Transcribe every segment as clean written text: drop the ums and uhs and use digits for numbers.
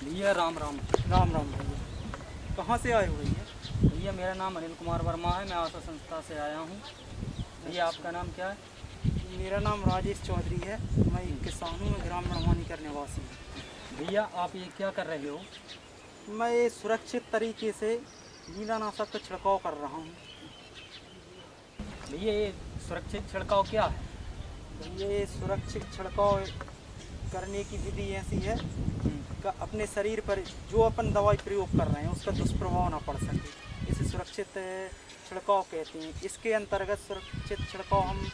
भैया राम राम। राम राम भैया। कहाँ से आए हो भैया? भैया मेरा नाम अनिल कुमार वर्मा है, मैं आशा संस्था से आया हूँ। भैया आपका नाम क्या है? मेरा नाम राजेश चौधरी है। मैं एक किसान हूँ, मैं ग्राम मड़वानी का निवासी हूँ। भैया आप ये क्या कर रहे हो? मैं ये सुरक्षित तरीके से कीटनाशक का छिड़काव कर रहा हूँ। भैया ये सुरक्षित छिड़काव क्या है? ये सुरक्षित छिड़काव करने की विधि ऐसी है कि अपने शरीर पर जो अपन दवाई प्रयोग कर रहे हैं उसका दुष्प्रभाव ना पड़ सके, इसे सुरक्षित छिड़काव कहते हैं। इसके अंतर्गत सुरक्षित छिड़काव हम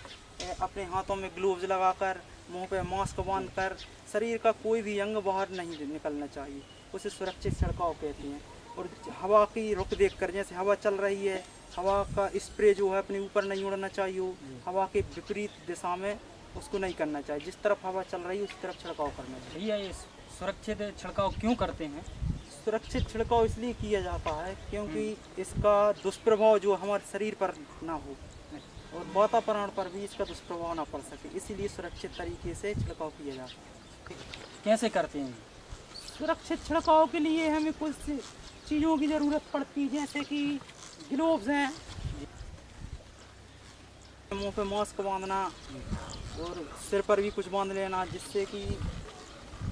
अपने हाथों में ग्लोव्स लगाकर, मुंह पे मास्क बांधकर, शरीर का कोई भी अंग बाहर नहीं निकलना चाहिए, उसे सुरक्षित छिड़काव कहते हैं। और हवा की रुख देखकर, जैसे हवा चल रही है, हवा का स्प्रे जो है अपने ऊपर नहीं उड़ना चाहिए, हवा के विपरीत दिशा में उसको नहीं करना चाहिए। जिस तरफ हवा चल रही है उस तरफ छिड़काव करना चाहिए। भैया ये सुरक्षित छिड़काव क्यों करते हैं? सुरक्षित छिड़काव इसलिए किया जाता है क्योंकि इसका दुष्प्रभाव जो हमारे शरीर पर ना हो और वातावरण पर भी इसका दुष्प्रभाव ना पड़ सके, इसीलिए सुरक्षित तरीके से छिड़काव किया जाता है। कैसे करते हैं? सुरक्षित छिड़काव के लिए हमें कुछ चीज़ों की ज़रूरत पड़ती है, जैसे कि ग्लोव्स हैं, मुंह पे मास्क बांधना और सिर पर भी कुछ बांध लेना, जिससे कि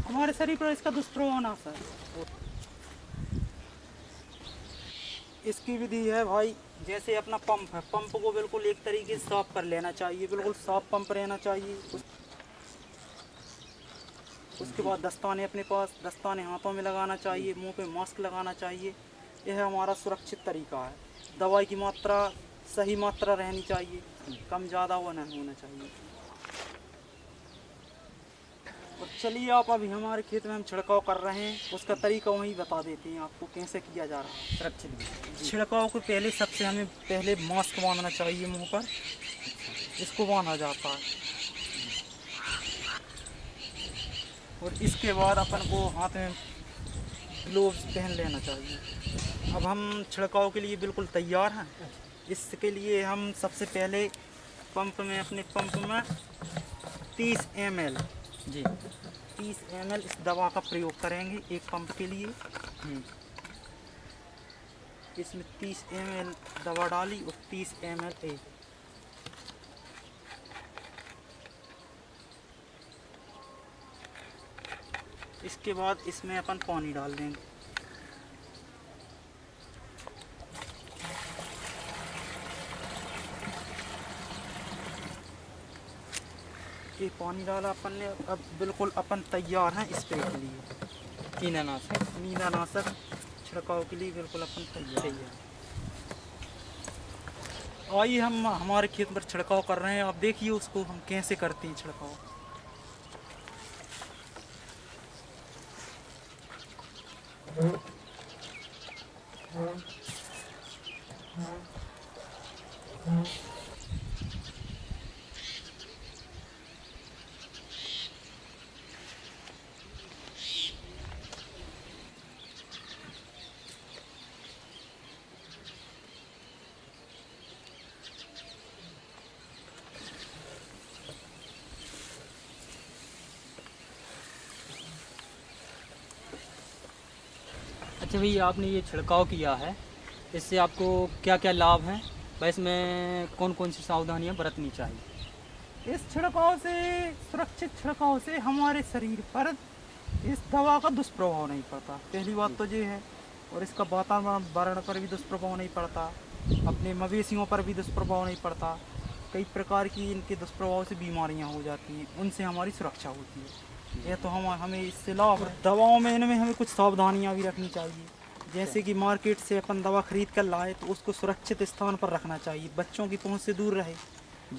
हमारे शरीर पर इसका दुष्प्रभाव ना सके। इसकी विधि है भाई, जैसे अपना पंप है, पंप को बिल्कुल एक तरीके से साफ कर लेना चाहिए, बिल्कुल साफ पंप रहना चाहिए। उसके बाद दस्ताने अपने पास, दस्ताने हाथों में लगाना चाहिए, मुंह पे मास्क लगाना चाहिए। यह हमारा सुरक्षित तरीका है। दवाई की मात्रा सही मात्रा रहनी चाहिए, कम ज़्यादा वो नहीं होना चाहिए। और चलिए आप अभी हमारे खेत में हम छिड़काव कर रहे हैं, उसका तरीका वहीं बता देते हैं आपको कैसे किया जा रहा है। सुरक्षित छिड़काव को पहले सबसे हमें पहले मास्क बांधना चाहिए मुंह पर, इसको बांधा जाता है। और इसके बाद अपन को हाथ में ग्लोव्स पहन लेना चाहिए। अब हम छिड़काव के लिए बिल्कुल तैयार हैं। इसके लिए हम सबसे पहले पंप में, अपने पंप में 30 ml जी 30 ml इस दवा का प्रयोग करेंगे एक पंप के लिए। इसमें 30 ml दवा डाली और 30 ml एक। इसके बाद इसमें अपन पानी डाल देंगे। ये पानी डाला अपन ने, अब बिल्कुल अपन तैयार हैं स्प्रे के लिए। कीटनाशक। कीटनाशक छिड़काव के लिए बिल्कुल अपन तैयार हैं। आइए हम हमारे खेत पर छिड़काव कर रहे हैं, आप देखिए उसको हम कैसे करते हैं छिड़काव। अच्छा भैया आपने ये छिड़काव किया है, इससे आपको क्या क्या लाभ हैं? भाई इसमें कौन कौन सी सावधानियां बरतनी चाहिए? इस छिड़काव से, सुरक्षित छिड़काव से हमारे शरीर पर इस दवा का दुष्प्रभाव नहीं पड़ता, पहली बात तो ये है। और इसका वातावरण पर भी दुष्प्रभाव नहीं पड़ता, अपने मवेशियों पर भी दुष्प्रभाव नहीं पड़ता। कई प्रकार की इनके दुष्प्रभाव से बीमारियां हो जाती हैं, उनसे हमारी सुरक्षा होती है। यह तो हमें इससे लाभ। दवाओं में इनमें हमें कुछ सावधानियां भी रखनी चाहिए, जैसे कि मार्केट से अपन दवा खरीद कर लाए तो उसको सुरक्षित स्थान पर रखना चाहिए, बच्चों की पहुंच से दूर रहे।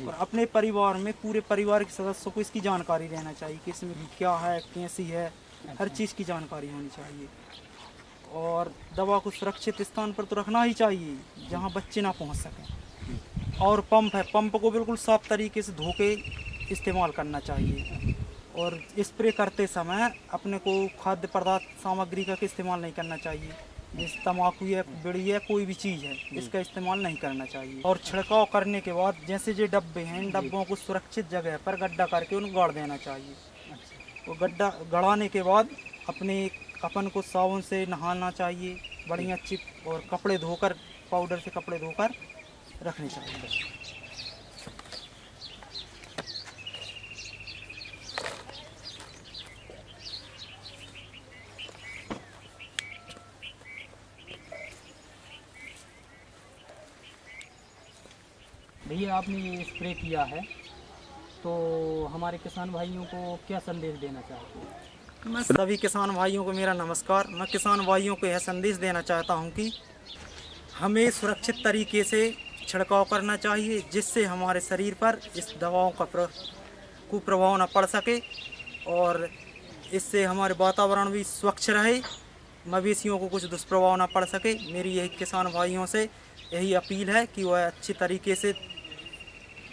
और अपने परिवार में पूरे परिवार के सदस्यों को इसकी जानकारी रहना चाहिए कि इसमें क्या है, कैसी है, हर चीज़ की जानकारी होनी चाहिए। और दवा को सुरक्षित स्थान पर तो रखना ही चाहिए जहां बच्चे ना पहुंच सकें। और पंप है, पंप को बिल्कुल साफ तरीके से धो के इस्तेमाल करना चाहिए। और स्प्रे करते समय अपने को खाद्य पदार्थ सामग्री का इस्तेमाल नहीं करना चाहिए, जैसे तम्बाकू है, बीड़ी है, कोई भी चीज़ है, इसका इस्तेमाल नहीं करना चाहिए। और छिड़काव करने के बाद जैसे जो डब्बे हैं, इन डब्बों को सुरक्षित जगह पर गड्ढा करके उनको गाड़ देना चाहिए। वो गड्ढा गड़ाने के बाद अपने अपन को साबुन से नहाना चाहिए, बढ़िया अच्छी, और कपड़े धोकर, पाउडर से कपड़े धोकर रखने चाहिए। भैया आपने ये स्प्रे किया है तो हमारे किसान भाइयों को क्या संदेश देना चाहते हैं? मैं सभी किसान भाइयों को मेरा नमस्कार। मैं किसान भाइयों को यह संदेश देना चाहता हूं कि हमें सुरक्षित तरीके से छिड़काव करना चाहिए, जिससे हमारे शरीर पर इस दवाओं का कुप्रभाव न पड़ सके और इससे हमारे वातावरण भी स्वच्छ रहे, मवेशियों को कुछ दुष्प्रभाव न पड़ सके। मेरी यही किसान भाइयों से यही अपील है कि वह अच्छी तरीके से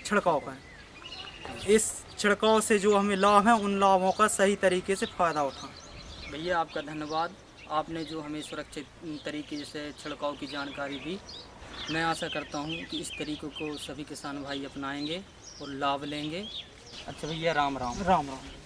छिड़काव करें। इस छिड़काव से जो हमें लाभ हैं, उन लाभों का सही तरीके से फ़ायदा उठाएं। भैया आपका धन्यवाद, आपने जो हमें सुरक्षित तरीके से छिड़काव की जानकारी दी। मैं आशा करता हूँ कि इस तरीक़े को सभी किसान भाई अपनाएंगे और लाभ लेंगे। अच्छा भैया, राम राम। राम राम।